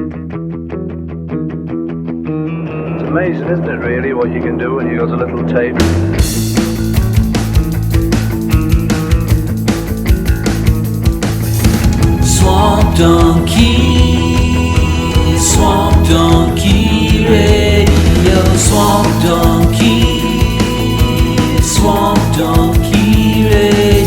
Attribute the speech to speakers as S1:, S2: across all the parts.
S1: It's amazing, isn't it, really, what you can do when you got a little tape?
S2: Swamp Donkey Radio, Swamp Donkey Radio.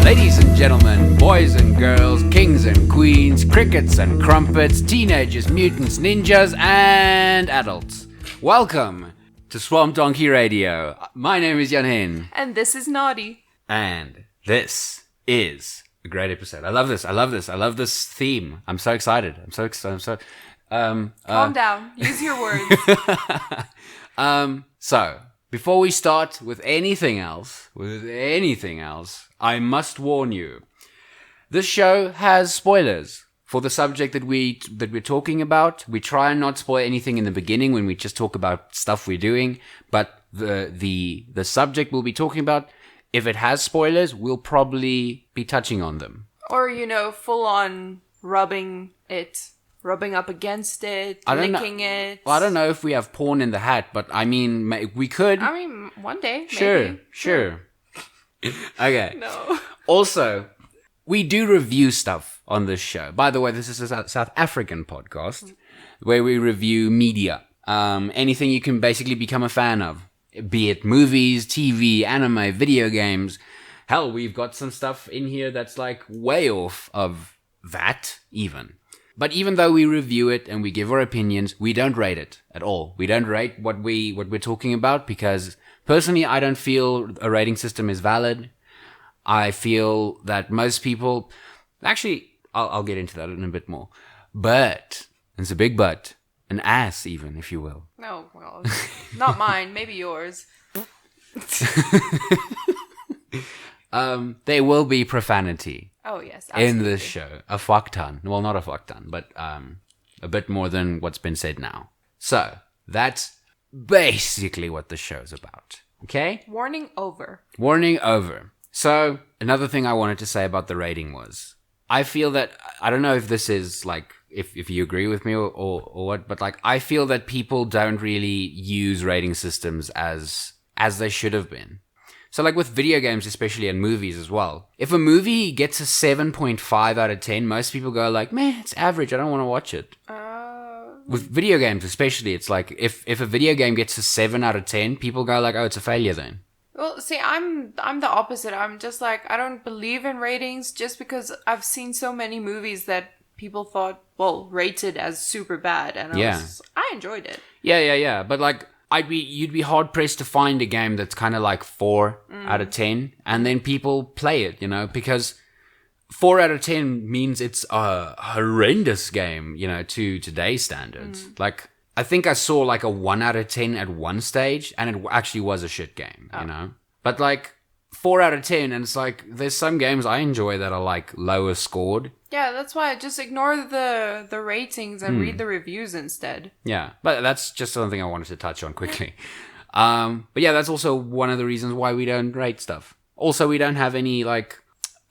S3: Ladies and gentlemen, boys and girls, kings and queens, crickets and crumpets, teenagers, mutants, ninjas, and adults. Welcome to Swamp Donkey Radio. My name is Jan-Hen.
S4: And this is Nadi.
S3: And this is a great episode. I love this theme. I'm so excited.
S4: Calm down. Use your words.
S3: So, before we start with anything else, I must warn you. This show has spoilers for the subject that we're talking about. We try and not spoil anything in the beginning when we just talk about stuff we're doing, but the subject we'll be talking about, if it has spoilers, we'll probably be touching on them.
S4: Or, full on rubbing up against it, licking it.
S3: Well, I don't know if we have porn in the hat, but I mean, we could.
S4: I mean, one day,
S3: maybe. Sure. Okay.
S4: No.
S3: Also, we do review stuff on this show. By the way, this is a South African podcast where we review media. Anything you can basically become a fan of. Be it movies, TV, anime, video games. Hell, we've got some stuff in here that's like way off of that even. But even though we review it and we give our opinions, we don't rate it at all. We don't rate what we're talking about because personally I don't feel a rating system is valid. I feel that most people... Actually, I'll get into that in a bit more. But, it's a big but, an ass even, if you will.
S4: No, well, not mine, maybe yours.
S3: There will be profanity.
S4: Oh, yes, absolutely.
S3: In this show. A fuck ton. Well, not a fuck ton, but a bit more than what's been said now. So, that's basically what the show's about. Okay?
S4: Warning over.
S3: So, another thing I wanted to say about the rating was, I feel that, I don't know if this is like, if you agree with me or what, but like, I feel that people don't really use rating systems as they should have been. So like with video games especially and movies as well. If a movie gets a 7.5 out of 10, most people go like, man, it's average, I don't want to watch it. With video games especially, it's like, if a video game gets a 7 out of 10, people go like, oh, it's a failure then.
S4: Well, see, I'm the opposite. I'm just like, I don't believe in ratings just because I've seen so many movies that people thought, well, rated as super bad. And I enjoyed it.
S3: Yeah. But like, you'd be hard pressed to find a game that's kind of like 4 out of 10, and then people play it, because 4 out of 10 means it's a horrendous game, to today's standards. Like, I think I saw like a 1 out of 10 at one stage, and it actually was a shit game, But like 4 out of 10, and it's like there's some games I enjoy that are like lower scored.
S4: Yeah, that's why I just ignore the ratings and read the reviews instead.
S3: Yeah, but that's just something I wanted to touch on quickly. But yeah, that's also one of the reasons why we don't rate stuff. Also, we don't have any like...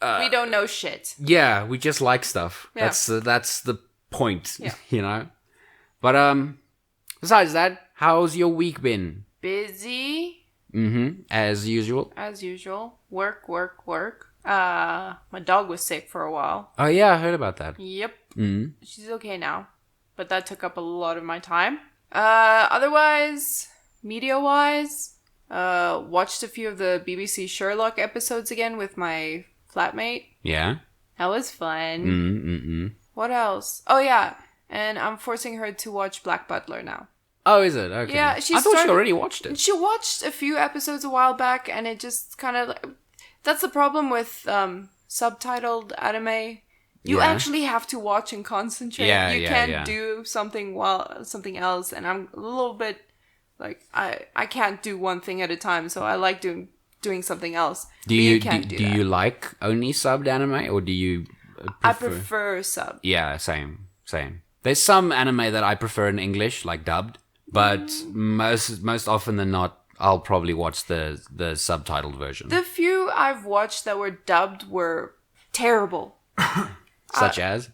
S4: we don't know shit.
S3: Yeah, we just like stuff. Yeah. That's the point, But besides that, how's your week been?
S4: Busy.
S3: As usual.
S4: Work. My dog was sick for a while.
S3: Oh yeah, I heard about that.
S4: Yep. She's okay now. But that took up a lot of my time. Otherwise, media-wise, watched a few of the BBC Sherlock episodes again with my flatmate.
S3: Yeah?
S4: That was fun. What else? Oh yeah, and I'm forcing her to watch Black Butler now.
S3: Oh, is it? Okay.
S4: Yeah,
S3: I thought she already watched it.
S4: She watched a few episodes a while back, and it just kind of... That's the problem with subtitled anime. You actually have to watch and concentrate. You can't do something else, and I'm a little bit like I can't do one thing at a time, so I like doing something else.
S3: Do you like only subbed anime, or do you
S4: I prefer sub.
S3: Yeah, same. There's some anime that I prefer in English, like dubbed, but most often than not, I'll probably watch the subtitled version.
S4: The few I've watched that were dubbed were terrible.
S3: Such as?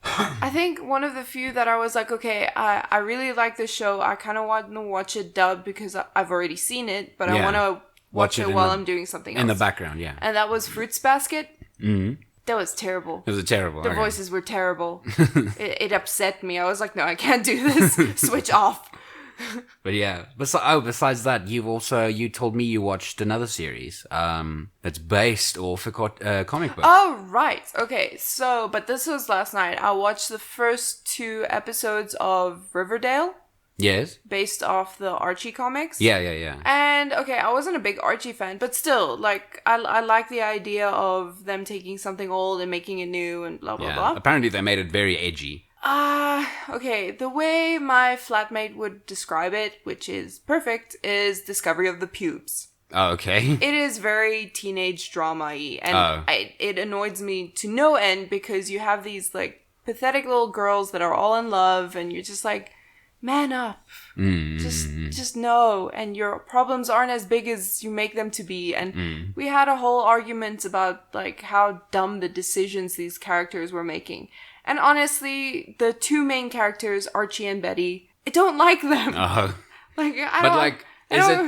S4: I think one of the few that I was like, okay, I really like this show. I kind of want to watch it dubbed because I've already seen it, but I want to watch it while I'm doing something else.
S3: In the background, yeah.
S4: And that was Fruits Basket.
S3: Mm-hmm.
S4: That was terrible.
S3: It was terrible.
S4: The voices were terrible. It upset me. I was like, no, I can't do this. Switch off.
S3: But yeah, besides that, you told me you watched another series that's based off a comic book.
S4: Oh, right. Okay, so, but this was last night. I watched the first 2 episodes of Riverdale.
S3: Yes.
S4: Based off the Archie comics.
S3: Yeah.
S4: And, okay, I wasn't a big Archie fan, but still, like, I like the idea of them taking something old and making it new and blah, blah, blah.
S3: Apparently they made it very edgy.
S4: Okay, the way my flatmate would describe it, which is perfect, is Discovery of the Pubes.
S3: Oh, okay.
S4: It is very teenage drama-y, and it annoys me to no end because you have these, like, pathetic little girls that are all in love, and you're just like, man up. Just know, and your problems aren't as big as you make them to be. And we had a whole argument about, like, how dumb the decisions these characters were making. And honestly, the 2 main characters, Archie and Betty, I don't like them.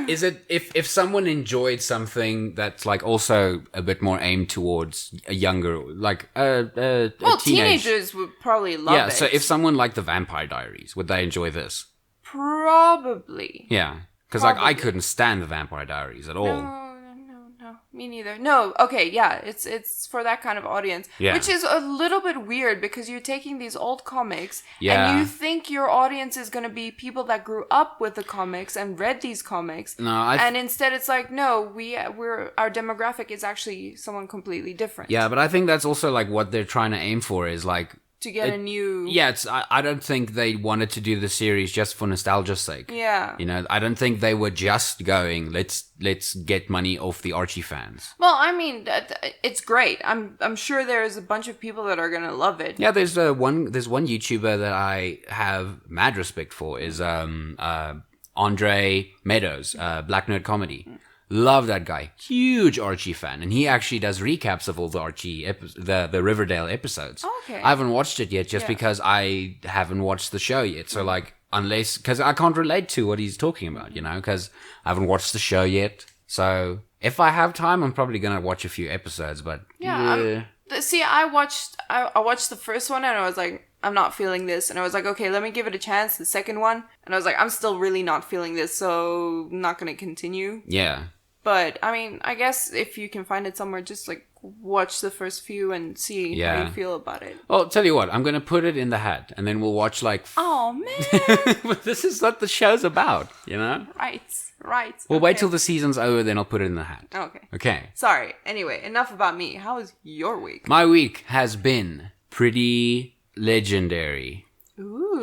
S3: Is it if someone enjoyed something that's like also a bit more aimed towards a younger, like a
S4: teenagers would probably love it.
S3: Yeah, so if someone liked the Vampire Diaries, would they enjoy this?
S4: Probably.
S3: Yeah, because like I couldn't stand the Vampire Diaries at all.
S4: No, me neither. No, okay, yeah, it's for that kind of audience, which is a little bit weird because you're taking these old comics and you think your audience is going to be people that grew up with the comics and read these comics. And instead it's like, no, our demographic is actually someone completely different.
S3: Yeah, but I think that's also like what they're trying to aim for is like
S4: to get a new...
S3: Yeah, I don't think they wanted to do the series just for nostalgia's sake.
S4: Yeah.
S3: You know, I don't think they were just going, let's get money off the Archie fans.
S4: Well, I mean, it's great. I'm sure there's a bunch of people that are going to love it.
S3: Yeah, there's one YouTuber that I have mad respect for is Andre Meadows, Black Nerd Comedy. Love that guy. Huge Archie fan. And he actually does recaps of all the Archie, the Riverdale episodes.
S4: Okay.
S3: I haven't watched it yet just because I haven't watched the show yet. So like, because I can't relate to what he's talking about, you know, because I haven't watched the show yet. So if I have time, I'm probably going to watch a few episodes, but...
S4: Yeah. See, I watched the first one and I was like, I'm not feeling this. And I was like, okay, let me give it a chance. The second one. And I was like, I'm still really not feeling this. So I'm not going to continue.
S3: Yeah.
S4: But, I mean, I guess if you can find it somewhere, just, like, watch the first few and see how you feel about it.
S3: Well, tell you what, I'm going to put it in the hat, and then we'll watch, like...
S4: Oh, man!
S3: But this is what the show's about, you know?
S4: Right.
S3: We'll wait till the season's over, then I'll put it in the hat. Okay.
S4: Sorry. Anyway, enough about me. How was your week?
S3: My week has been pretty legendary.
S4: Ooh.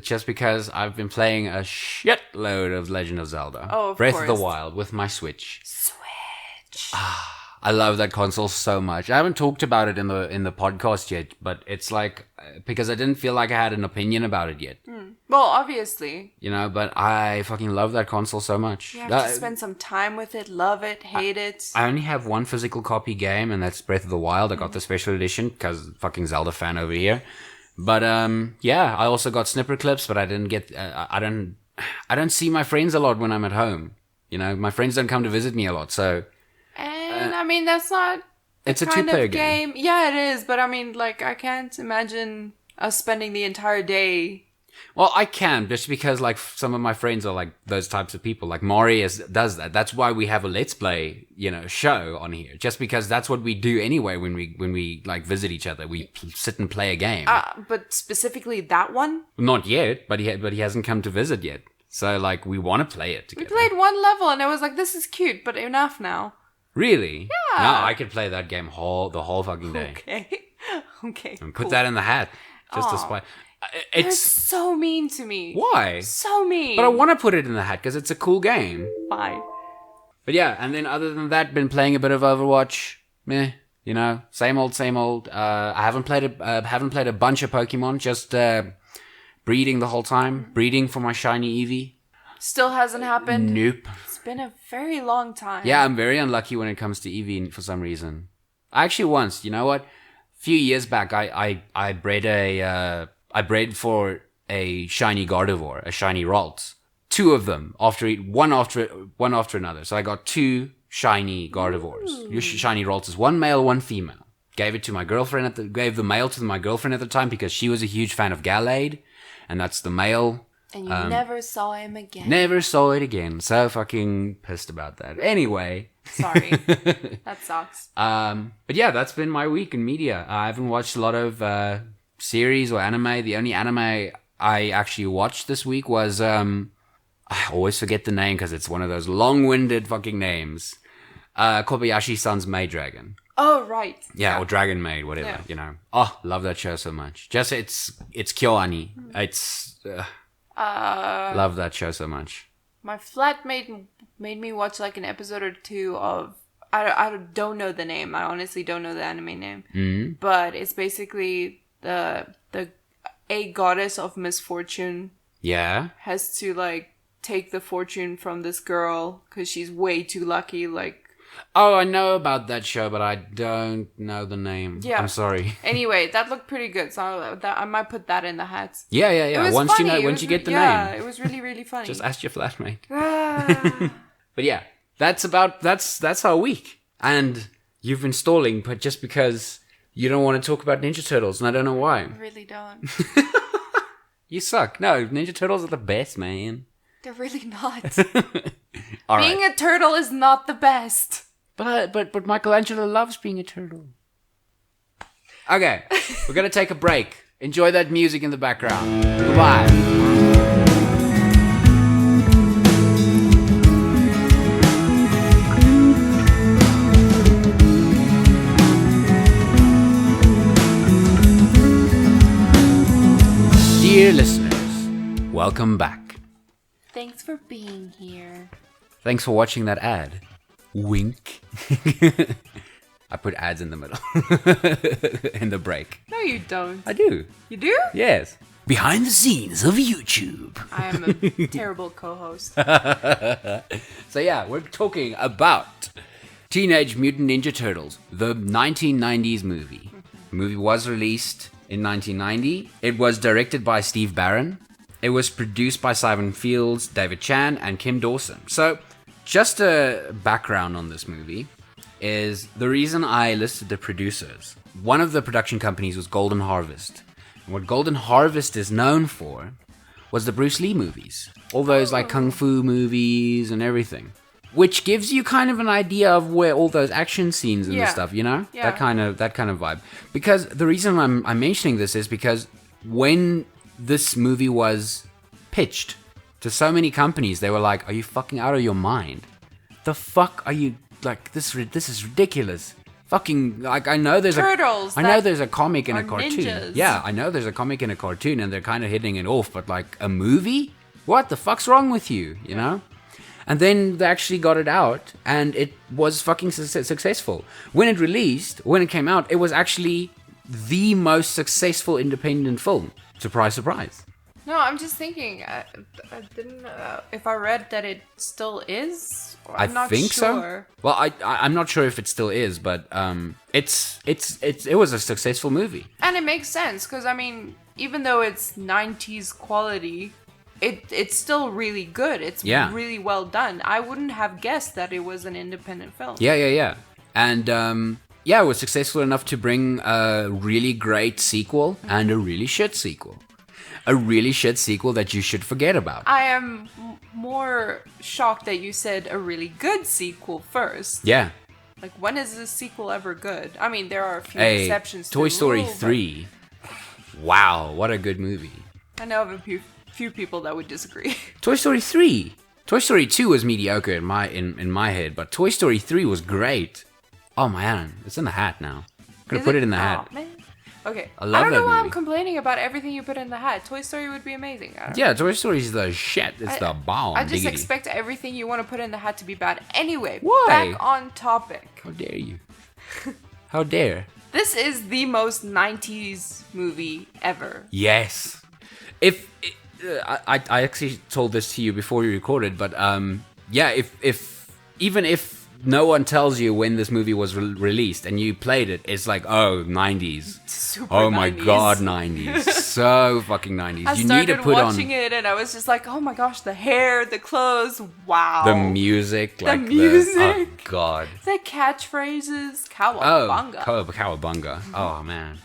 S3: Just because I've been playing a shitload of Legend of Zelda.
S4: Oh, of
S3: Breath
S4: course.
S3: of the Wild with my Switch. I love that console so much. I haven't talked about it in the podcast yet, but it's like because I didn't feel like I had an opinion about it yet.
S4: Well, obviously.
S3: You know, but I fucking love that console so much.
S4: You have to spend some time with it, love it, hate it.
S3: I only have one physical copy game, and that's Breath of the Wild. I got the special edition because fucking Zelda fan over here. But yeah, I also got snipper clips, but I didn't get. I don't see my friends a lot when I'm at home. You know, my friends don't come to visit me a lot, so.
S4: And I mean, that's not.
S3: It's a two-player game.
S4: Yeah, it is, but I mean, like, I can't imagine us spending the entire day.
S3: Well, I can, just because, like, some of my friends are, like, those types of people. Like, Maury does that. That's why we have a Let's Play, you know, show on here. Just because that's what we do anyway when we like, visit each other. We sit and play a game.
S4: But specifically that one?
S3: Not yet, but he hasn't come to visit yet. So, like, we want to play it together.
S4: We played one level, and I was like, this is cute, but enough now.
S3: Really?
S4: Yeah.
S3: No, I could play that game the whole fucking day.
S4: Okay.
S3: And put that in the hat. Just to spite.
S4: You're so mean to me.
S3: Why?
S4: So mean.
S3: But I want to put it in the hat because it's a cool game.
S4: Bye.
S3: But yeah, and then other than that, been playing a bit of Overwatch. Meh, you know, same old. I haven't played a bunch of Pokemon. Just breeding the whole time. Breeding for my shiny Eevee.
S4: Still hasn't happened.
S3: Nope.
S4: It's been a very long time.
S3: Yeah, I'm very unlucky when it comes to Eevee for some reason. Actually, once, you know what? few years back, I bred for a shiny Gardevoir, a shiny Ralts. 2 of them one after another. So I got 2 shiny Gardevoirs. Shiny Ralts, 1 male, 1 female. Gave it to my girlfriend gave the male to my girlfriend at the time because she was a huge fan of Gallade, and that's the male.
S4: And you never saw him again.
S3: Never saw it again. So fucking pissed about that. Anyway.
S4: Sorry. That sucks.
S3: But yeah, that's been my week in media. I haven't watched a lot of series or anime. The only anime I actually watched this week was I always forget the name because it's one of those long-winded fucking names. Kobayashi-san's Maid Dragon.
S4: Oh, right.
S3: Yeah, or Dragon Maid, whatever, you know. Oh, love that show so much. Just, it's KyoAni. It's, love that show so much.
S4: My flatmate made me watch like an episode or 2 of, I don't know the name. I honestly don't know the anime name. Mm-hmm. But it's basically a goddess of misfortune.
S3: Yeah.
S4: Has to like take the fortune from this girl because she's way too lucky, like.
S3: Oh, I know about that show, but I don't know the name. Yeah. I'm sorry.
S4: Anyway, that looked pretty good, so I might put that in the hat.
S3: Yeah.
S4: It was
S3: Once
S4: funny.
S3: Once you get the name.
S4: Yeah, it was really, really funny.
S3: Just ask your flatmate. But yeah, that's our week. And you've been stalling, but just because you don't want to talk about Ninja Turtles, and I don't know why.
S4: I really don't.
S3: You suck. No, Ninja Turtles are the best, man.
S4: They're really not.
S3: All
S4: being
S3: right.
S4: a turtle is not the best.
S3: But Michelangelo loves being a turtle. Okay, we're gonna take a break. Enjoy that music in the background. Goodbye. Dear listeners, welcome back.
S4: Thanks for being here.
S3: Thanks for watching that ad. Wink. I put ads in the middle. In the break.
S4: No, you don't.
S3: I do.
S4: You do?
S3: Yes. Behind the scenes of YouTube.
S4: I am a terrible co-host.
S3: So yeah, we're talking about Teenage Mutant Ninja Turtles, the 1990s movie. The movie was released in 1990. It was directed by Steve Barron. It was produced by Simon Fields, David Chan, and Kim Dawson. So, just a background on this movie is the reason I listed the producers. One of the production companies was Golden Harvest. And what Golden Harvest is known for was the Bruce Lee movies. All those like kung fu movies and everything. Which gives you kind of an idea of where all those action scenes and stuff, you know?
S4: Yeah.
S3: That kind of vibe. Because the reason I'm mentioning this is because when this movie was pitched to so many companies, they were like, are you fucking out of your mind? The fuck are you, like, this is ridiculous. Fucking, like, I know there's
S4: Turtles,
S3: I know there's a comic and a cartoon.
S4: Ninjas.
S3: Yeah, I know there's a comic and a cartoon and they're kind of hitting it off, but like, a movie? What the fuck's wrong with you, you know? And then they actually got it out and it was fucking successful. When it came out, it was actually the most successful independent film. Surprise, surprise.
S4: No, I'm just thinking. I didn't. If I read that it still is, I'm not
S3: think
S4: sure.
S3: So. Well, I'm not sure if it still is, but it was a successful movie.
S4: And it makes sense because I mean, even though it's 90s quality, it's still really good. It's really well done. I wouldn't have guessed that it was an independent film.
S3: Yeah. And it was successful enough to bring a really great sequel and a really shit sequel. A really shit sequel that you should forget about.
S4: I am more shocked that you said a really good sequel first.
S3: Yeah.
S4: Like, when is a sequel ever good? I mean, there are a few exceptions to
S3: Toy
S4: the
S3: Story
S4: rule,
S3: 3. Wow, what a good movie.
S4: I know of a few people that would disagree.
S3: Toy Story 3. Toy Story 2 was mediocre in my head, but Toy Story 3 was great. Oh man, it's in the hat now. I'm gonna put it in the hat.
S4: Man. Okay.
S3: I love
S4: don't know
S3: that
S4: why
S3: movie.
S4: I'm complaining about everything you put in the hat. Toy Story would be amazing.
S3: Yeah, Toy Story is the shit. It's the bomb.
S4: I just
S3: diggity.
S4: expect everything you want to put in the hat to be bad. Anyway,
S3: Why?
S4: back on topic.
S3: How dare you? How dare?
S4: This is the most 90s movie ever.
S3: Yes. I actually told this to you before we recorded, but if no one tells you when this movie was released, and you played it, it's like, oh, 90s.
S4: Super
S3: oh my
S4: 90s.
S3: god, 90s. So fucking 90s.
S4: I
S3: you
S4: started
S3: need to put
S4: watching
S3: on
S4: it and I was just like, oh my gosh, the hair, the clothes, wow.
S3: the music.
S4: The
S3: like
S4: music.
S3: Oh god.
S4: The catchphrases,
S3: Oh,
S4: cowabunga.
S3: cowabunga. Oh man.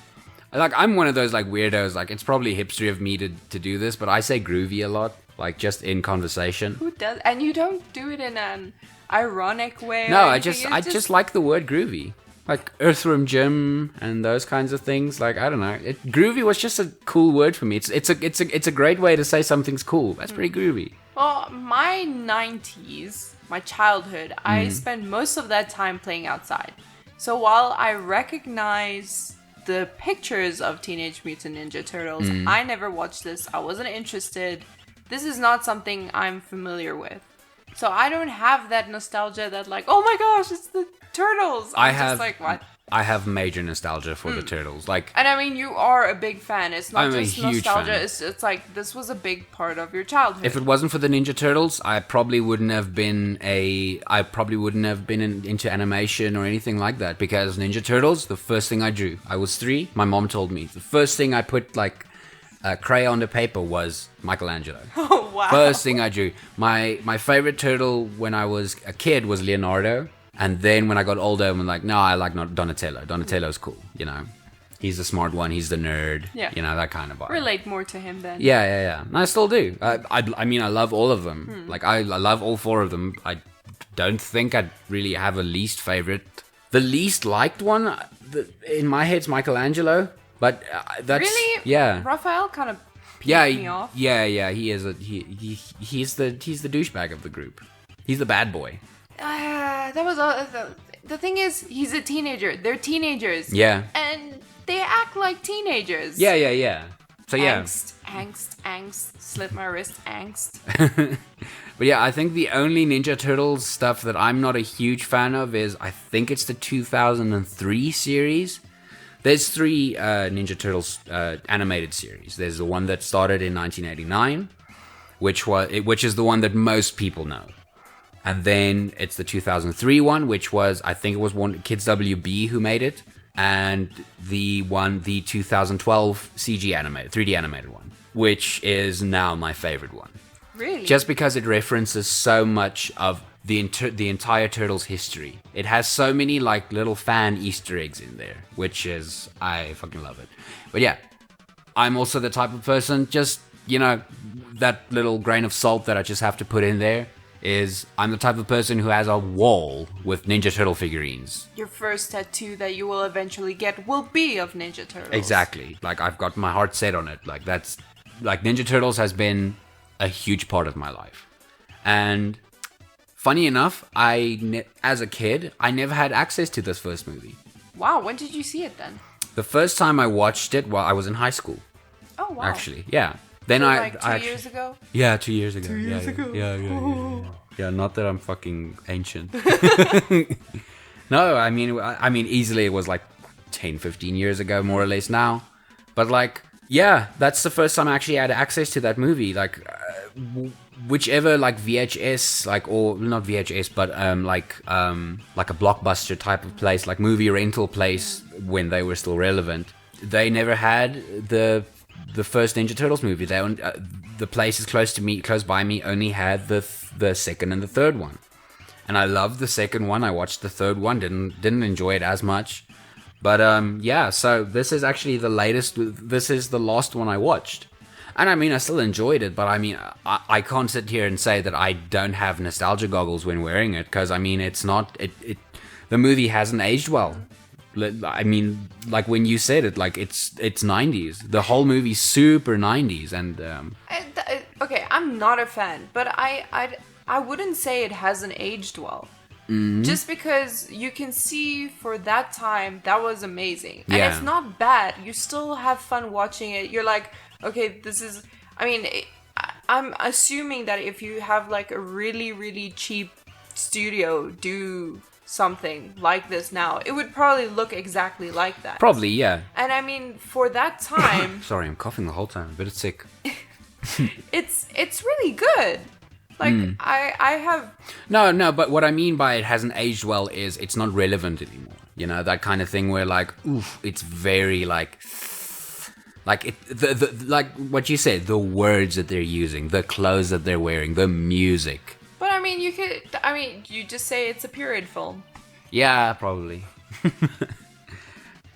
S3: Like, I'm one of those like weirdos, like it's probably hipster of me to do this, but I say groovy a lot, like just in conversation.
S4: Who does? And you don't do it in an ironic way.
S3: No,
S4: or
S3: I
S4: anything,
S3: just just like the word groovy. Like Earthworm Jim and those kinds of things. Like, I don't know. Groovy was just a cool word for me. It's a great way to say something's cool. That's pretty groovy.
S4: Well, my 90s, my childhood, I spent most of that time playing outside. So while I recognize the pictures of Teenage Mutant Ninja Turtles, I never watched this. I wasn't interested. This is not something I'm familiar with. So I don't have that nostalgia that like, oh my gosh, it's the Turtles. I'm just like, what?
S3: I have major nostalgia for the Turtles. Like,
S4: And I mean, you are a big fan. It's not
S3: I'm a
S4: just
S3: huge
S4: nostalgia.
S3: fan.
S4: It's like, this was a big part of your childhood.
S3: if it wasn't for the Ninja Turtles, I probably wouldn't have been into animation or anything like that, because Ninja Turtles, the first thing I drew, I was 3. My mom told me the first thing I put like crayon to paper was Michelangelo.
S4: Oh, wow.
S3: First thing I drew. My favorite turtle when I was a kid was Leonardo. And then when I got older, I'm like, no, I like Donatello. Donatello's cool, you know. He's the smart one. He's the nerd.
S4: Yeah.
S3: You know, that kind of vibe.
S4: Relate more to him then.
S3: Yeah. And I still do. I mean, I love all of them. Like, I love all 4 of them. I don't think I really have a least favorite. The least liked one, in my head's Michelangelo. But that's...
S4: Really?
S3: Yeah.
S4: Raphael kind of
S3: Yeah,
S4: me off.
S3: yeah. He is he's the douchebag of the group. He's the bad boy.
S4: That was the thing is, he's a teenager. They're teenagers.
S3: Yeah.
S4: And they act like teenagers.
S3: Yeah. So yeah.
S4: Angst. Slit my wrist, angst.
S3: But yeah, I think the only Ninja Turtles stuff that I'm not a huge fan of is, I think it's the 2003 series. There's 3 Ninja Turtles animated series. There's the one that started in 1989, which is the one that most people know. And then it's the 2003 one, which was, I think it was Kids WB who made it. And the 2012 CG animated, 3D animated one, which is now my favorite one.
S4: Really?
S3: Just because it references so much of the entire Turtles history. It has so many like little fan Easter eggs in there, which is, I fucking love it. But yeah, I'm also the type of person, just, you know, that little grain of salt that I just have to put in there is, I'm the type of person who has a wall with Ninja Turtle figurines.
S4: Your first tattoo that you will eventually get will be of Ninja Turtles.
S3: Exactly. Like, I've got my heart set on it. Like, that's, like, Ninja Turtles has been a huge part of my life. And funny enough, as a kid, I never had access to this first movie.
S4: Wow, when did you see it then?
S3: The first time I watched it, I was in high school.
S4: Oh, wow.
S3: Actually, yeah. Then
S4: So
S3: I
S4: like 2 years ago?
S3: Yeah, 2 years ago.
S4: 2 years ago.
S3: Yeah. Yeah, not that I'm fucking ancient. No, I mean, easily it was like 10, 15 years ago, more or less now. But like, yeah, that's the first time I actually had access to that movie. Like, whichever like VHS, like, or not VHS, but like a Blockbuster type of place, like movie rental place when they were still relevant. They never had the first Ninja Turtles movie. The places close by me only had the second and the third one. And I loved the second one. I watched the third one, didn't enjoy it as much. But yeah, so this is actually the latest. This is the last one I watched. And I mean, I still enjoyed it, but I mean, I can't sit here and say that I don't have nostalgia goggles when wearing it, because I mean, it's not, the movie hasn't aged well. I mean, like when you said it, like it's 90s. The whole movie's super 90s, and
S4: okay, I'm not a fan, but I wouldn't say it hasn't aged well.
S3: Mm-hmm.
S4: Just because you can see for that time that was amazing, and
S3: Yeah.
S4: it's not bad. You still have fun watching it. You're like, okay, this is. I mean, I'm assuming that if you have like a really really cheap studio do something like this now, it would probably look exactly like that.
S3: probably, yeah.
S4: And I mean, for that time,
S3: Sorry, I'm coughing the whole time, but it's sick.
S4: it's really good. Like, I have...
S3: No, but what I mean by it hasn't aged well is it's not relevant anymore. You know, that kind of thing where, like, oof, it's very, like like what you said, the words that they're using, the clothes that they're wearing, the music.
S4: But, I mean, you just say it's a period film.
S3: Yeah, probably.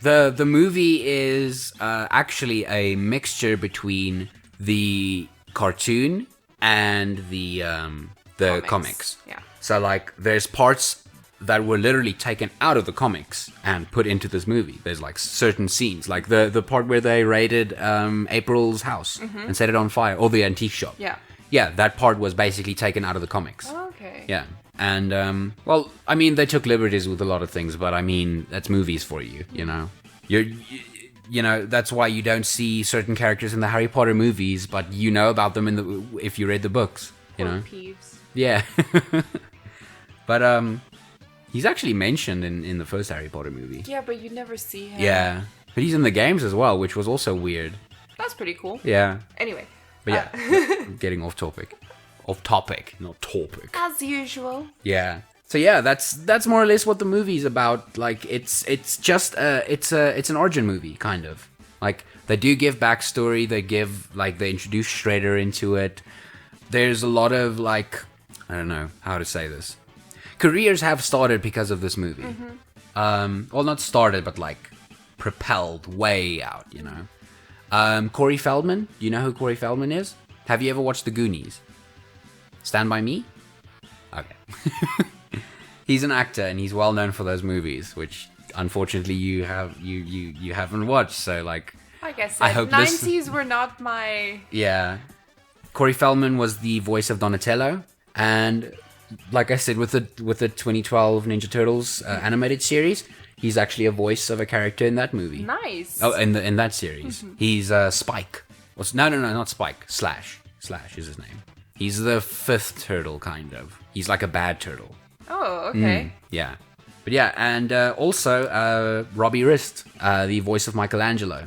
S3: The movie is actually a mixture between the cartoon and the comics.
S4: Yeah.
S3: So like there's parts that were literally taken out of the comics and put into this movie. There's like certain scenes, like the part where they raided April's house and set it on fire, or the antique shop.
S4: Yeah.
S3: Yeah, that part was basically taken out of the comics.
S4: Okay.
S3: Yeah. And, well, I mean, they took liberties with a lot of things, but I mean, that's movies for you, you know? You know, that's why you don't see certain characters in the Harry Potter movies, but you know about them if you read the books, you know?
S4: Peeves.
S3: Yeah. But, he's actually mentioned in the first Harry Potter movie.
S4: Yeah, but you never see him.
S3: Yeah. But he's in the games as well, which was also weird.
S4: That's pretty cool.
S3: Yeah.
S4: Anyway.
S3: But yeah, getting off topic. Off topic, not topic.
S4: As usual.
S3: Yeah. So yeah, that's more or less what the movie's about. Like it's just it's an origin movie kind of. Like they do give backstory, they introduce Shredder into it. There's a lot of like, I don't know how to say this. Careers have started because of this movie. Well, not started, but like propelled way out, you know. Corey Feldman, do you know who Corey Feldman is? Have you ever watched The Goonies? Stand By Me? Okay. He's an actor and he's well known for those movies, which unfortunately you haven't watched. So like,
S4: like I said, 90s were not my...
S3: Yeah. Corey Feldman was the voice of Donatello, and like I said, with the 2012 Ninja Turtles animated series, he's actually a voice of a character in that movie.
S4: Nice.
S3: Oh, in that series, he's Spike. No, not Spike. Slash is his name. He's the fifth turtle, kind of. He's like a bad turtle.
S4: Oh, okay.
S3: Yeah. But yeah, and also Robbie Rist, the voice of Michelangelo.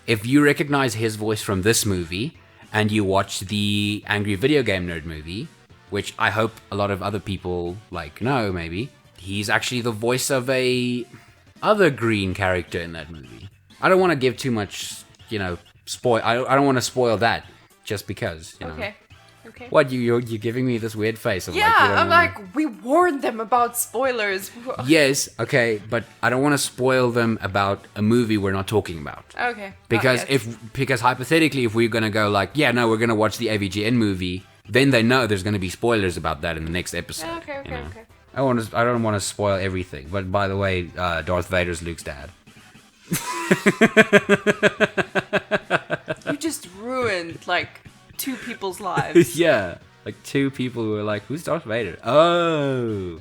S3: If you recognize his voice from this movie, and you watch the Angry Video Game Nerd movie, which I hope a lot of other people know, maybe, he's actually the voice of a other green character in that movie. I don't want to give too much, spoil. I don't want to spoil that, just because,
S4: Okay.
S3: What, you're giving me this weird face of
S4: we warned them about spoilers.
S3: Yes, okay, but I don't want to spoil them about a movie we're not talking about.
S4: Okay.
S3: Because because hypothetically, if we're gonna go we're gonna watch the AVGN movie, then they know there's gonna be spoilers about that in the next episode.
S4: Okay.
S3: I don't want to spoil everything. But by the way, Darth Vader's Luke's dad.
S4: You just ruined 2 people's lives.
S3: Yeah, 2 people who were who's Darth Vader? Oh,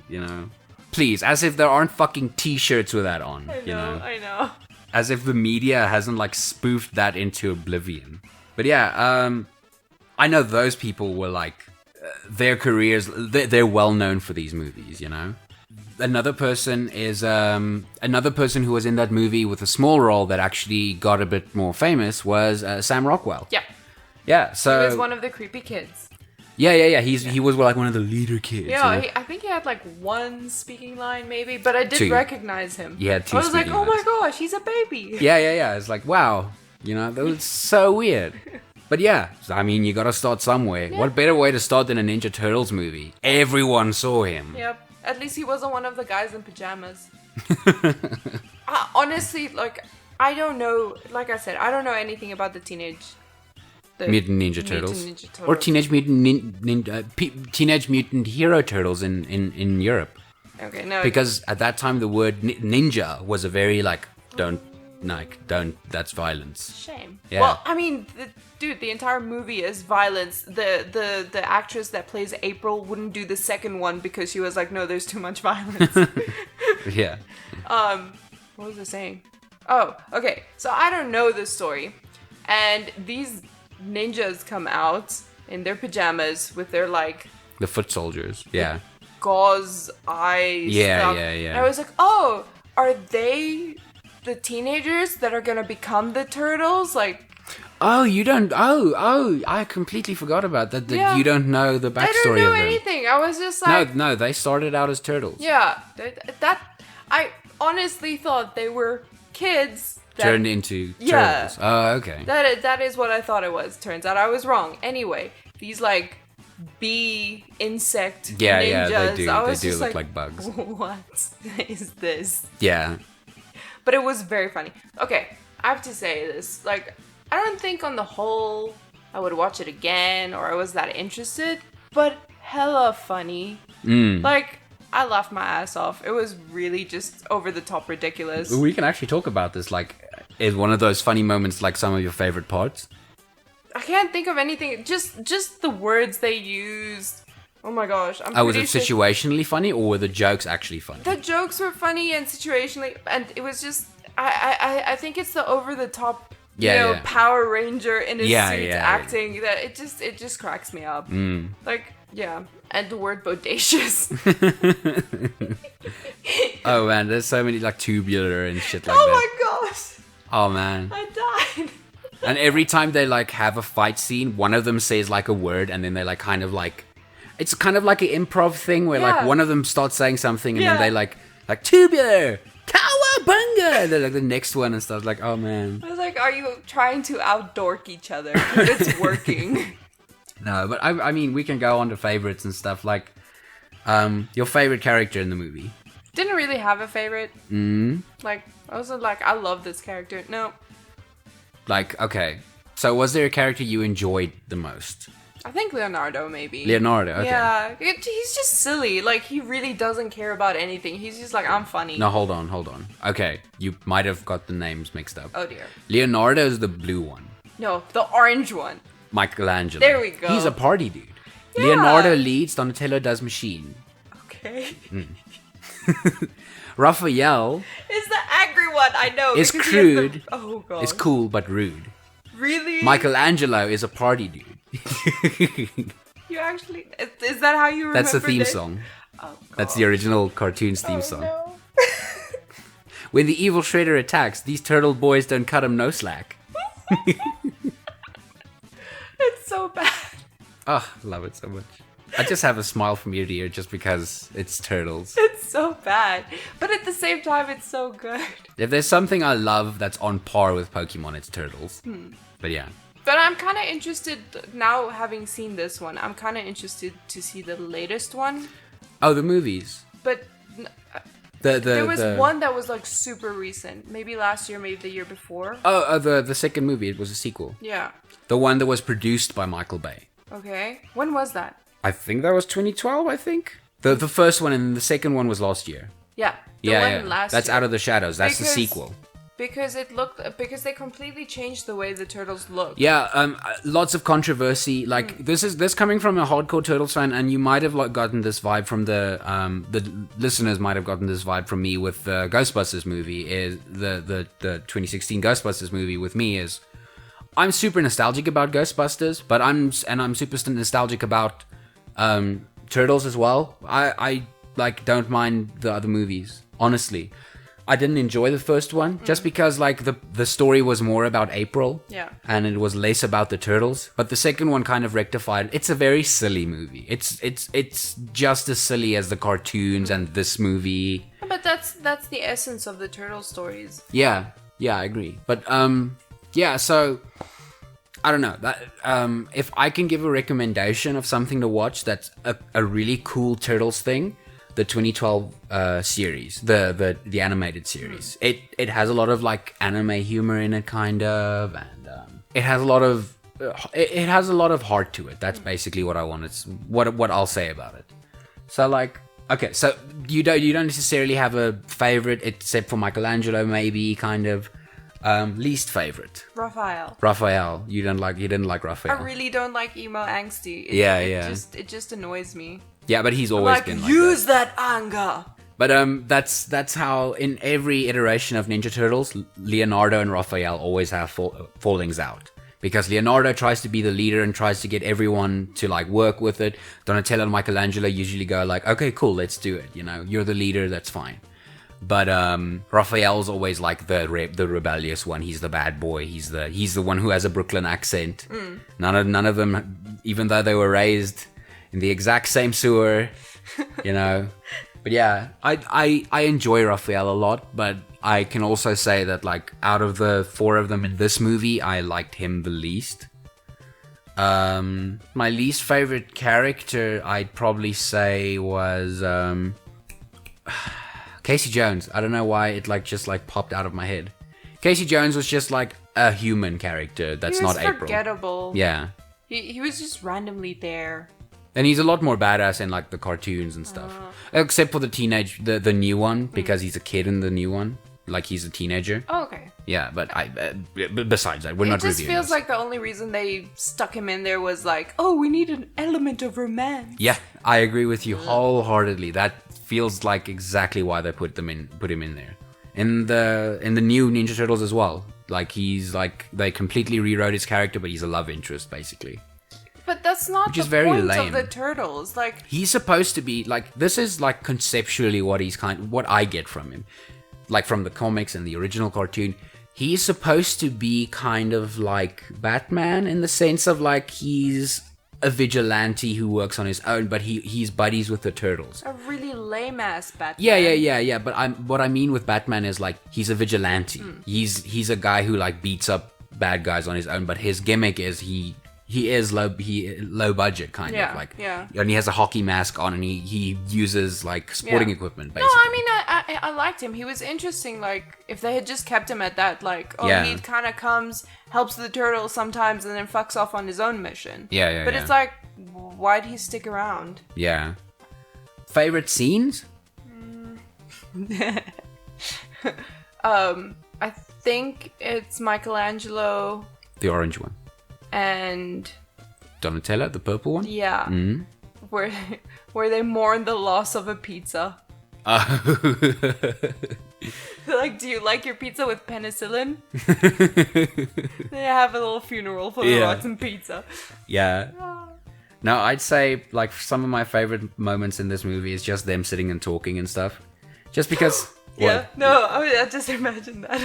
S3: Please, as if there aren't fucking t-shirts with that on.
S4: I know.
S3: As if the media hasn't spoofed that into oblivion. But yeah, I know those people were their careers, they're well known for these movies, Another person who was in that movie with a small role that actually got a bit more famous was Sam Rockwell.
S4: Yeah.
S3: Yeah, so...
S4: He was one of the creepy kids.
S3: Yeah. He was one of the leader kids.
S4: Yeah, I think he had one speaking line maybe, but I did recognize him.
S3: He had 2
S4: I was
S3: speaking
S4: oh my
S3: lines.
S4: gosh, he's a baby.
S3: Yeah. It's wow. That was so weird. But yeah, I mean, you gotta start somewhere. Yeah. What better way to start than a Ninja Turtles movie? Everyone saw him.
S4: Yep. At least he wasn't one of the guys in pajamas. Honestly, I don't know. Like I said, I don't know anything about the
S3: Mutant Ninja Turtles. Or Teenage Mutant Hero Turtles in Europe.
S4: Okay, no.
S3: Because at that time the word ninja was a very don't, that's violence.
S4: Shame.
S3: Yeah.
S4: Well, I mean, the entire movie is violence. The actress that plays April wouldn't do the second one because she was no, there's too much violence.
S3: Yeah.
S4: What was I saying? Oh, okay. So I don't know this story. And these ninjas come out in their pajamas with their
S3: the foot soldiers. Yeah.
S4: Gauze eyes.
S3: Yeah,
S4: stuff.
S3: yeah.
S4: And I was oh, are they the teenagers that are gonna become the turtles?
S3: Oh, you don't. Oh, I completely forgot about that. That you don't know the backstory
S4: I don't know
S3: of them.
S4: anything. I was just like,
S3: No, they started out as turtles.
S4: Yeah, that I honestly thought they were kids that,
S3: Turned into turtles. Oh, okay.
S4: That is what I thought it was. Turns out I was wrong. Anyway, these like bee insect ninjas.
S3: Yeah, they do.
S4: I
S3: They
S4: was
S3: do
S4: just
S3: look like bugs.
S4: What is this?
S3: Yeah.
S4: But it was very funny. Okay, I have to say this. Like, I don't think on the whole I would watch it again or I was that interested, but hella funny. Like, I laughed my ass off. It was really just over the top ridiculous.
S3: We can actually talk about this. Like, is one of those funny moments like some of your favorite parts?
S4: I can't think of anything. Just the words they used. Oh my gosh.
S3: Was it situationally funny or were the jokes actually funny?
S4: The jokes were funny and situationally, and it was just I think it's the over the top Power Ranger in a suit acting that it just cracks me up. Like, yeah. And the word bodacious.
S3: Oh man, there's so many like tubular and shit like
S4: Oh
S3: that.
S4: my gosh.
S3: Oh man.
S4: I died.
S3: And every time they like have a fight scene, one of them says like a word and then they like kind of like it's kind of like an improv thing where like one of them starts saying something and then they like tubular, cowabunga. They're like the next one and stuff. Like, oh man.
S4: I was like, are you trying to outdork each other? It's working.
S3: No, but I mean, we can go on to favorites and stuff. Like, your favorite character in the movie?
S4: Didn't really have a favorite. Like, I wasn't like, I love this character. No.
S3: Like, okay. So was there a character you enjoyed the most?
S4: I think Leonardo, maybe.
S3: Leonardo, okay.
S4: Yeah, he's just silly. Like, he really doesn't care about anything. He's just like, I'm funny.
S3: No, hold on. Okay, you might have got the names mixed up.
S4: Oh, dear.
S3: Leonardo is the blue one.
S4: No, the orange one.
S3: Michelangelo.
S4: There we go.
S3: He's a party dude.
S4: Yeah.
S3: Leonardo leads, Donatello does machine.
S4: Okay.
S3: Raphael
S4: It's the angry one, I know.
S3: is
S4: because he has
S3: crude.
S4: Oh, God.
S3: Is cool but rude.
S4: Really?
S3: Michelangelo is a party dude.
S4: You actually... Is that how you remember
S3: That's the theme
S4: it?
S3: song.
S4: Oh, God.
S3: That's the original cartoon's theme song.
S4: No.
S3: When the evil Shredder attacks, these turtle boys don't cut him no slack.
S4: It's so bad.
S3: Oh, love it so much. I just have a smile from ear to ear just because it's turtles.
S4: It's so bad. But at the same time, it's so good.
S3: If there's something I love that's on par with Pokemon, it's turtles. But yeah.
S4: But I'm kind of interested, now having seen this one, I'm kind of interested to see the latest one.
S3: Oh, the movies.
S4: But there was one that was like super recent. Maybe last year, maybe the year before.
S3: Oh, the second movie. It was a sequel.
S4: Yeah.
S3: The one that was produced by Michael Bay.
S4: Okay. When was that?
S3: I think that was 2012, I think. The first one and the second one was last year.
S4: Yeah. The one last
S3: That's
S4: year.
S3: Out of the Shadows. That's the sequel.
S4: Because they completely changed the way the turtles look.
S3: Yeah, lots of controversy. Like this coming from a hardcore Turtles fan, and you might have like gotten this vibe from the listeners might have gotten this vibe from me with the Ghostbusters movie. Is the 2016 Ghostbusters movie with me is I'm super nostalgic about Ghostbusters, but I'm super nostalgic about Turtles as well. I like don't mind the other movies, honestly. I didn't enjoy the first one just because like the story was more about April, and it was less about the turtles. But the second one kind of rectified. It's a very silly movie. It's just as silly as the cartoons and this movie.
S4: But that's the essence of the turtle stories.
S3: Yeah, I agree. But so I don't know that if I can give a recommendation of something to watch that's a really cool Turtles thing. The 2012 series, the animated series. It has a lot of like anime humor in it, kind of, and it has a lot of heart to it. That's basically what I want. It's what I'll say about it. So like, okay, so you don't necessarily have a favorite except for Michelangelo, maybe kind of. Least favorite. Raphael. You didn't like Raphael.
S4: I really don't like emo angsty. It just annoys me.
S3: Yeah, but he's always been like
S4: use that anger.
S3: But that's how in every iteration of Ninja Turtles, Leonardo and Raphael always have fallings out. Because Leonardo tries to be the leader and tries to get everyone to like work with it. Donatello and Michelangelo usually go like, okay, cool, let's do it. You know, you're the leader, that's fine. But Raphael's always like the rebellious one. He's the bad boy. He's the one who has a Brooklyn accent. None of them, even though they were raised in the exact same sewer, you know. But yeah, I enjoy Raphael a lot, but I can also say that like out of the 4 of them in this movie, I liked him the least. My least favorite character, I'd probably say, was Casey Jones. I don't know why it just popped out of my head. Casey Jones was just like a human character that's not April. He was forgettable. Yeah.
S4: He was just randomly there.
S3: And he's a lot more badass in like the cartoons and stuff. Except for the new one, because he's a kid in the new one. Like he's a teenager.
S4: Oh, okay.
S3: Yeah, but besides that, we're not reviewing
S4: It just feels like the only reason they stuck him in there was like, oh, we need an element of romance.
S3: Yeah, I agree with you wholeheartedly. That feels like exactly why they put him in there. In the new Ninja Turtles as well. Like he's like they completely rewrote his character, but he's a love interest basically.
S4: But that's not the point of the Turtles. Like
S3: he's supposed to be like this is like conceptually what I get from him. Like from the comics and the original cartoon, he's supposed to be kind of like Batman in the sense of like he's a vigilante who works on his own, but he's buddies with the Turtles.
S4: A really lame ass Batman.
S3: Yeah. But what I mean with Batman is like he's a vigilante. He's a guy who like beats up bad guys on his own, but his gimmick is he is low budget kind of like, and he has a hockey mask on and he uses like sporting equipment basically.
S4: No, I mean I liked him. He was interesting. Like if they had just kept him at that, like he kind of comes, helps the Turtles sometimes, and then fucks off on his own mission. But it's like, why'd he stick around?
S3: Yeah. Favorite scenes?
S4: I think it's Michelangelo.
S3: The orange one.
S4: And
S3: Donatello, the purple one?
S4: Yeah. Where they mourn the loss of a pizza. Like, do you like your pizza with penicillin? They have a little funeral for the rotten pizza.
S3: Yeah. No, I'd say like some of my favorite moments in this movie is just them sitting and talking and stuff. Just because.
S4: I just imagined that.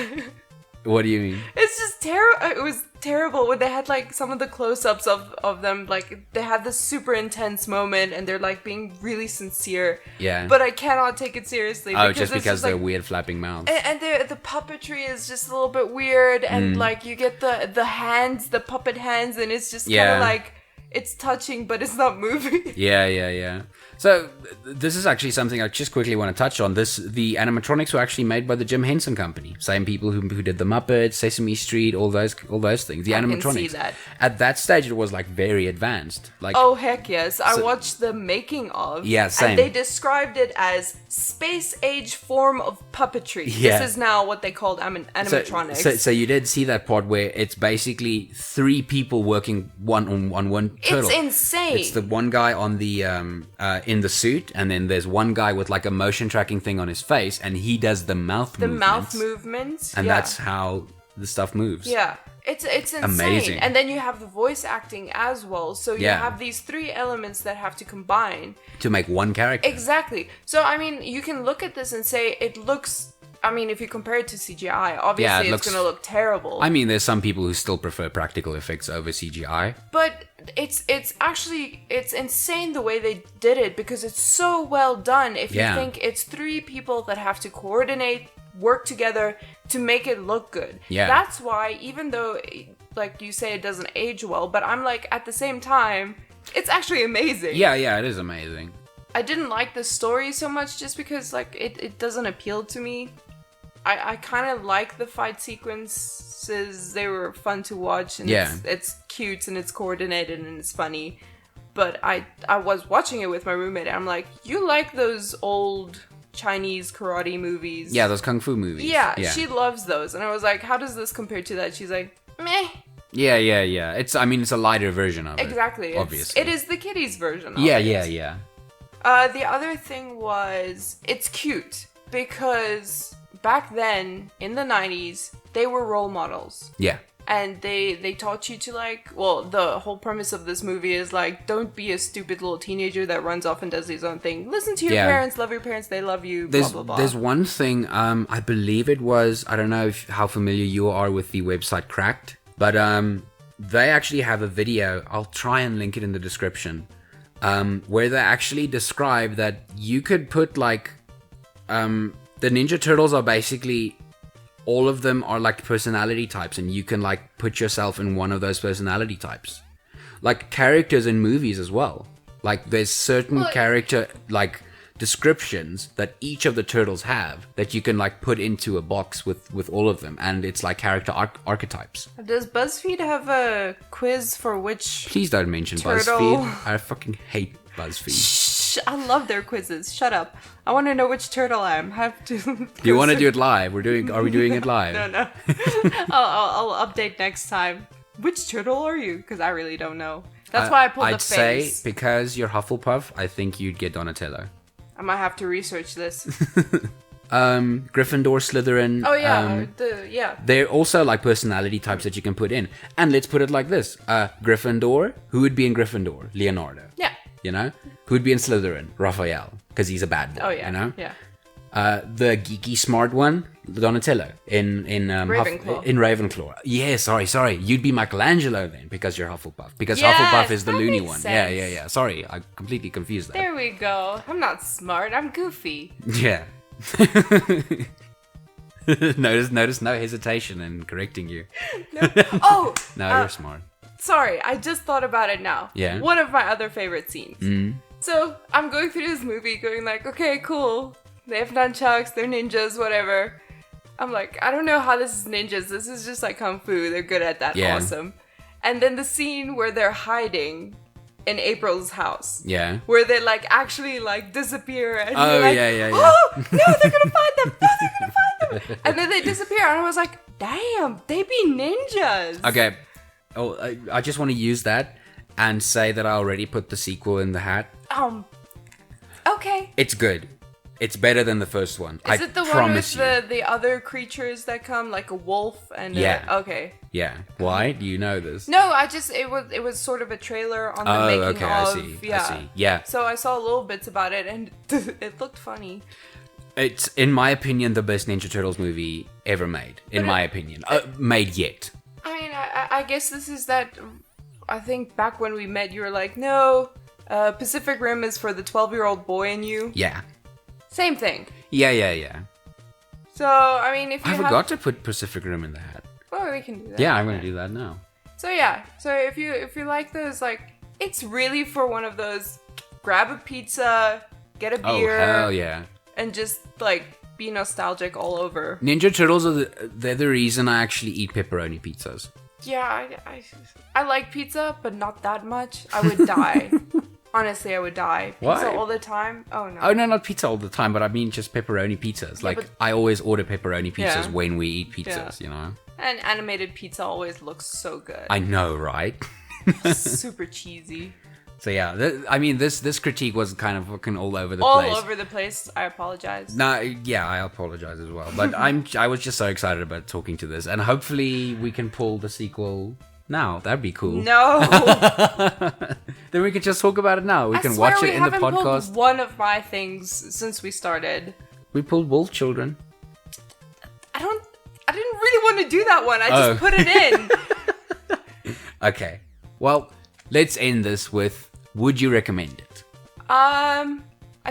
S3: What do you mean?
S4: It's just terrible. It was terrible when they had like some of the close-ups of them. Like they had this super intense moment and they're like being really sincere.
S3: Yeah.
S4: But I cannot take it seriously.
S3: Just because they're weird flapping mouths.
S4: And the puppetry is just a little bit weird. And like you get the hands, the puppet hands, and it's just kind of like it's touching, but it's not moving.
S3: Yeah. So this is actually something I just quickly want to touch on. The animatronics were actually made by the Jim Henson Company, same people who did the Muppets, Sesame Street, all those things. The animatronics. I can see that. At that stage, it was like very advanced. Like
S4: oh heck yes! I watched the making of.
S3: Yeah, same.
S4: And they described it as space age form of puppetry.
S3: Yeah.
S4: This is now what they called animatronics.
S3: So you did see that part where it's basically 3 people working on one turtle.
S4: It's insane.
S3: It's the one guy on the in the suit, and then there's one guy with like a motion tracking thing on his face, and he does the mouth movements, and that's how the stuff moves.
S4: Yeah, it's insane.
S3: Amazing.
S4: And then you have the voice acting as well, so you have these 3 elements that have to combine
S3: to make one character.
S4: Exactly. So I mean, you can look at this and say it looks. I mean, if you compare it to CGI, obviously it's going to look terrible.
S3: I mean, there's some people who still prefer practical effects over CGI.
S4: But it's insane the way they did it because it's so well done. If you think it's 3 people that have to coordinate, work together to make it look good.
S3: Yeah.
S4: That's why, even though, like you say, it doesn't age well, but I'm like, at the same time, it's actually amazing.
S3: Yeah, it is amazing.
S4: I didn't like the story so much just because, like, it doesn't appeal to me. I kind of like the fight sequences. They were fun to watch, and it's cute, and it's coordinated, and it's funny. But I was watching it with my roommate, and I'm like, you like those old Chinese karate movies?
S3: Yeah, those kung fu movies.
S4: Yeah, she loves those. And I was like, how does this compare to that? She's like, meh.
S3: Yeah. It's a lighter version of it.
S4: Exactly.
S3: Obviously.
S4: It is the kiddies version of it.
S3: Yeah.
S4: The other thing was, it's cute, because back then, in the 90s, they were role models.
S3: Yeah.
S4: and they taught you to like, well, the whole premise of this movie is like, don't be a stupid little teenager that runs off and does his own thing. Listen to your parents, love your parents, they love you, blah, blah, blah.
S3: There's one thing, I believe it was, I don't know how familiar you are with the website Cracked, but they actually have a video, I'll try and link it in the description, where they actually describe that you could put like, the Ninja Turtles are basically, all of them are like personality types, and you can like put yourself in one of those personality types. Like characters in movies as well. Like there's certain character like descriptions that each of the turtles have that you can like put into a box with all of them, and it's like character archetypes.
S4: Does BuzzFeed have a quiz for which
S3: Please don't mention
S4: turtle?
S3: BuzzFeed. I fucking hate BuzzFeed.
S4: Shh, I love their quizzes. Shut up. I want to know which turtle I am. Have to.
S3: Do you want to do it live? Are we doing it live?
S4: No. I'll update next time. Which turtle are you? Because I really don't know. That's why I pulled the face.
S3: I'd say because you're Hufflepuff, I think you'd get Donatello.
S4: I might have to research this.
S3: Gryffindor, Slytherin.
S4: Oh yeah,
S3: They're also like personality types that you can put in. And let's put it like this: Gryffindor. Who would be in Gryffindor? Leonardo.
S4: Yeah.
S3: You know, who would be in Slytherin? Raphael, because he's a bad boy.
S4: Oh yeah.
S3: You know.
S4: Yeah.
S3: The geeky smart one, Donatello in
S4: Ravenclaw.
S3: in Ravenclaw. Yeah, sorry. You'd be Michelangelo then, because you're Hufflepuff. Because
S4: Yes,
S3: Hufflepuff is the
S4: that
S3: loony
S4: makes
S3: one.
S4: sense.
S3: Yeah. Sorry, I completely confused that.
S4: There we go. I'm not smart. I'm goofy.
S3: Yeah. notice no hesitation in correcting you.
S4: No. Oh.
S3: No, you're smart.
S4: Sorry, I just thought about it now.
S3: Yeah.
S4: One of my other favorite scenes.
S3: Mm.
S4: So I'm going through this movie, going like, okay, cool. They have nunchucks, they're ninjas, whatever. I'm like, I don't know how this is ninjas. This is just like kung fu. They're good at that.
S3: Yeah.
S4: Awesome. And then the scene where they're hiding in April's house.
S3: Yeah.
S4: Where they like actually like disappear and
S3: Oh,
S4: you're like,
S3: yeah.
S4: oh, no, they're gonna find them. No, they're gonna find them. And then they disappear and I was like, damn, they be ninjas.
S3: Okay. Oh, I just want to use that and say that I already put the sequel in the hat.
S4: Okay.
S3: It's good. It's better than the first one.
S4: Is it the one with the other creatures that come, like a wolf and okay.
S3: Yeah. Why? Do you know this?
S4: No, it was sort of a trailer on the making of.
S3: I see. Yeah.
S4: So I saw little bits about it and it looked funny.
S3: It's, in my opinion, the best Ninja Turtles movie ever made. In my opinion. Made yet.
S4: I mean, I guess this is that. I think back when we met, you were like, no, Pacific Rim is for the 12-year-old boy in you.
S3: Yeah.
S4: Same thing.
S3: Yeah.
S4: So, I mean, if you
S3: I forgot to put Pacific Rim in the hat.
S4: Well, we can do that.
S3: Yeah, I'm going to do that now.
S4: So, yeah. So, if you like those, like, it's really for one of those, grab a pizza, get a beer.
S3: Oh, hell yeah.
S4: And just, like, be nostalgic all over.
S3: Ninja Turtles they're the reason I actually eat pepperoni pizzas.
S4: Yeah, I like pizza, but not that much. I would die. Honestly, I would die. Pizza
S3: Why?
S4: all the time? Oh, no.
S3: Oh, no, not pizza all the time, but I mean just pepperoni pizzas.
S4: Yeah, but
S3: I always order pepperoni pizzas
S4: Yeah.
S3: when we eat pizzas, you know?
S4: And animated pizza always looks so good.
S3: I know, right?
S4: Super cheesy.
S3: So yeah, this critique was kind of fucking all over the
S4: All
S3: place.
S4: over the place. I apologize.
S3: No, yeah, I apologize as well. But I was just so excited about talking to this, and hopefully we can pull the sequel now. That'd be cool.
S4: No.
S3: Then we can just talk about it now. We can
S4: swear
S3: watch
S4: we
S3: it in the
S4: haven't pulled
S3: podcast.
S4: one of my things since we started.
S3: We pulled Wolf Children.
S4: I didn't really want to do that one. I just put it in.
S3: Okay. Well, let's end this with, would you recommend it?
S4: I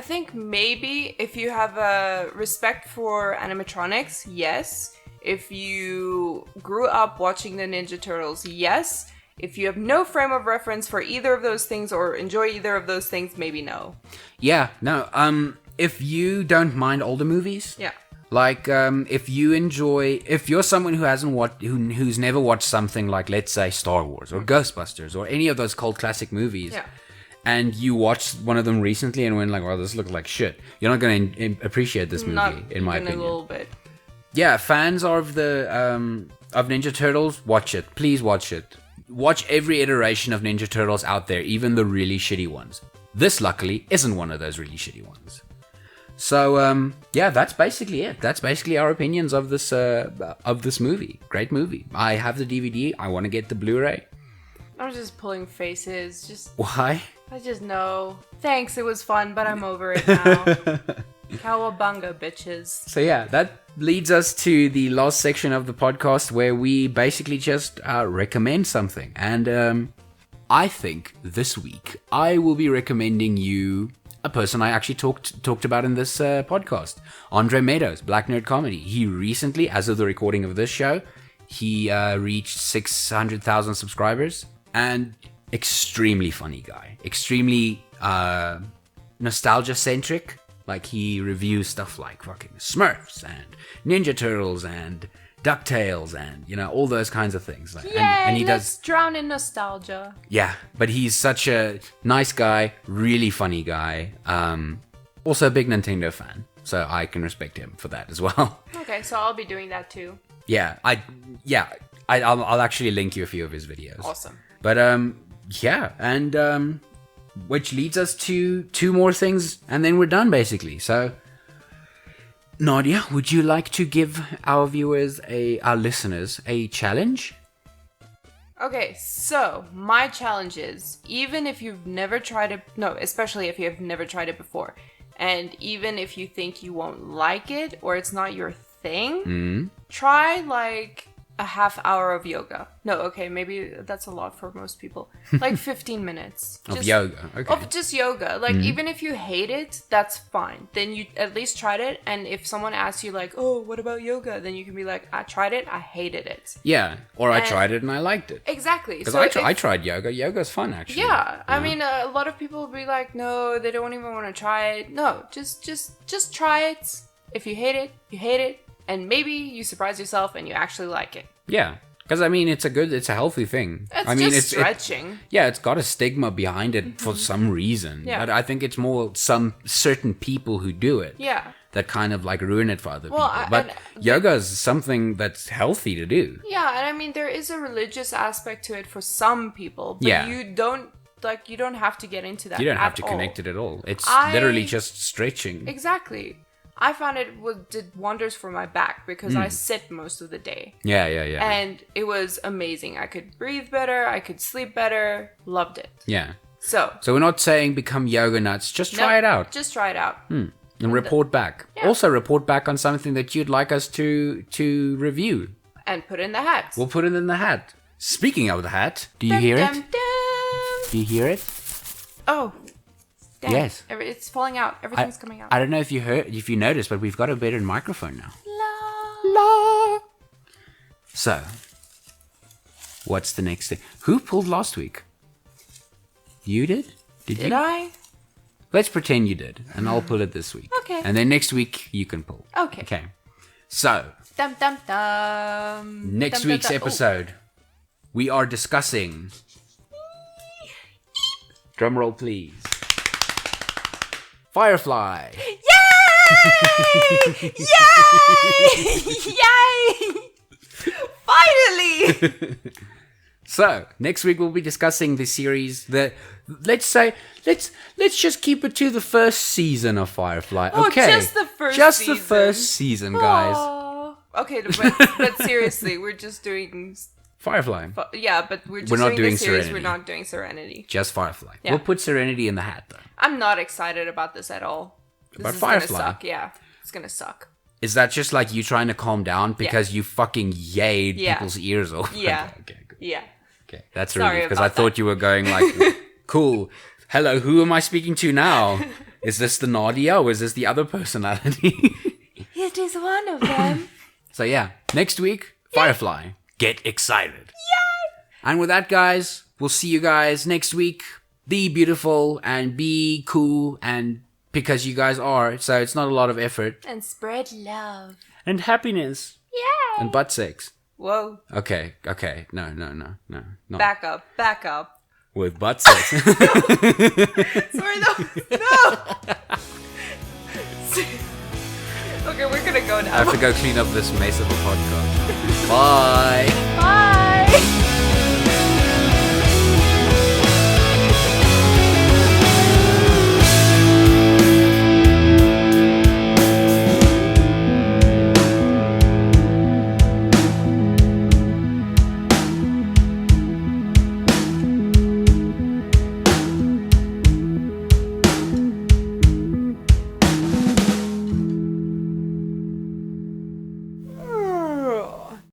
S4: think maybe if you have a respect for animatronics, yes. If you grew up watching the Ninja Turtles, yes. If you have no frame of reference for either of those things or enjoy either of those things, maybe no.
S3: Yeah, no. If you don't mind older movies,
S4: Yeah.
S3: like if you're someone who hasn't watched, who's never watched something like, let's say, Star Wars or Ghostbusters or any of those cult classic movies,
S4: Yeah.
S3: and you watched one of them recently and went like, "Well, this looks like shit," you're not going to appreciate this movie,
S4: Not
S3: in my
S4: even
S3: opinion.
S4: a little bit.
S3: Yeah, fans of the of Ninja Turtles, watch it. Please watch it. Watch every iteration of Ninja Turtles out there, even the really shitty ones. This, luckily, isn't one of those really shitty ones. So yeah, that's basically it. That's basically our opinions of this movie. Great movie. I have the DVD. I want to get the Blu-ray.
S4: I'm just pulling faces. Just
S3: Why?
S4: I just know. Thanks, it was fun, but I'm over it now. Cowabunga, bitches.
S3: So yeah, that leads us to the last section of the podcast where we basically just recommend something. And I think this week I will be recommending you a person I actually talked about in this podcast, Andre Meadows, Black Nerd Comedy. He recently, as of the recording of this show, he reached 600,000 subscribers, and extremely funny guy, extremely nostalgia centric. Like, he reviews stuff like fucking Smurfs and Ninja Turtles and DuckTales and, you know, all those kinds of things. Like, and he
S4: let's drown in nostalgia.
S3: Yeah, but he's such a nice guy, really funny guy. Also a big Nintendo fan, so I can respect him for that as well.
S4: Okay, so I'll be doing that too.
S3: I'll actually link you a few of his videos.
S4: Awesome.
S3: But yeah, and which leads us to 2 more things, and then we're done basically. So, Nadia, would you like to give our viewers, our listeners, a challenge?
S4: Okay, so my challenge is, even if you've never tried it, especially if you've never tried it before, and even if you think you won't like it or it's not your thing, try like a half hour of yoga. No, okay, maybe that's a lot for most people. Like 15 minutes.
S3: Of yoga, okay.
S4: Of just yoga. Like, even if you hate it, that's fine. Then you at least tried it, and if someone asks you like, oh, what about yoga? Then you can be like, I tried it, I hated it.
S3: Yeah, or I tried it and I liked it.
S4: Exactly.
S3: Because I tried yoga. Yoga's fun, actually.
S4: Yeah, I mean, a lot of people will be like, no, they don't even want to try it. No, just try it. If you hate it, you hate it. And maybe you surprise yourself and you actually like it.
S3: Yeah. Because, I mean, it's a healthy thing.
S4: It's stretching.
S3: It's got a stigma behind it for some reason. Yeah. But I think it's more some certain people who do it.
S4: Yeah.
S3: That kind of like ruin it for other people. But yoga is something that's healthy to do.
S4: Yeah, and I mean, there is a religious aspect to it for some people. But you don't have to get into that.
S3: You don't have to connect it at all. It's literally just stretching.
S4: Exactly. I found it did wonders for my back because I sit most of the day.
S3: Yeah.
S4: And it was amazing. I could breathe better. I could sleep better. Loved it.
S3: Yeah.
S4: So
S3: we're not saying become yoga nuts. Just try it out.
S4: Just try it out.
S3: And report back. Yeah. Also report back on something that you'd like us to review.
S4: And put in the hat.
S3: We'll put it in the hat. Speaking of the hat, do you hear it? Do you hear it?
S4: Oh. Damn.
S3: Yes.
S4: It's falling out. Everything's coming out.
S3: I don't know if you noticed, but we've got a better microphone now.
S4: La.
S3: So, what's the next thing? Who pulled last week? You did? Did you?
S4: I?
S3: Let's pretend you did, and I'll pull it this week.
S4: Okay.
S3: And then next week, you can pull.
S4: Okay.
S3: Okay. So,
S4: Dum dum dum.
S3: Next week's episode, we are discussing... Drumroll, please. Firefly.
S4: Yay! Yay! Yay! Finally!
S3: So, next week we'll be discussing the series let's just keep it to the first season of Firefly.
S4: Oh,
S3: okay.
S4: Just the
S3: first season, guys.
S4: Oh. Okay, but seriously, we're just doing
S3: Firefly.
S4: But we're
S3: not doing
S4: the series.
S3: Serenity.
S4: We're not doing Serenity.
S3: Just Firefly.
S4: Yeah.
S3: We'll put Serenity in the hat, though.
S4: I'm not excited about this at all.
S3: About
S4: is
S3: Firefly?
S4: Gonna suck. Yeah, it's gonna suck.
S3: Is that just like you trying to calm down because you fucking yayed people's ears off?
S4: Yeah.
S3: Okay, good.
S4: Yeah.
S3: Okay, that's
S4: Sorry
S3: relief, because
S4: about
S3: I thought you were going like, cool. Hello, who am I speaking to now? Is this the Nadia or is this the other personality?
S4: It is one of them.
S3: So yeah, next week, Firefly. Get excited. Yay! And with that, guys, we'll see you guys next week. Be beautiful and be cool, and because you guys are, so it's not a lot of effort.
S4: And spread love.
S3: And happiness.
S4: Yay!
S3: And butt sex.
S4: Whoa.
S3: Okay. No.
S4: Back up.
S3: With butt sex.
S4: Sorry, no. Okay, we're gonna go now.
S3: I have to go clean up this mess of a podcast. Bye.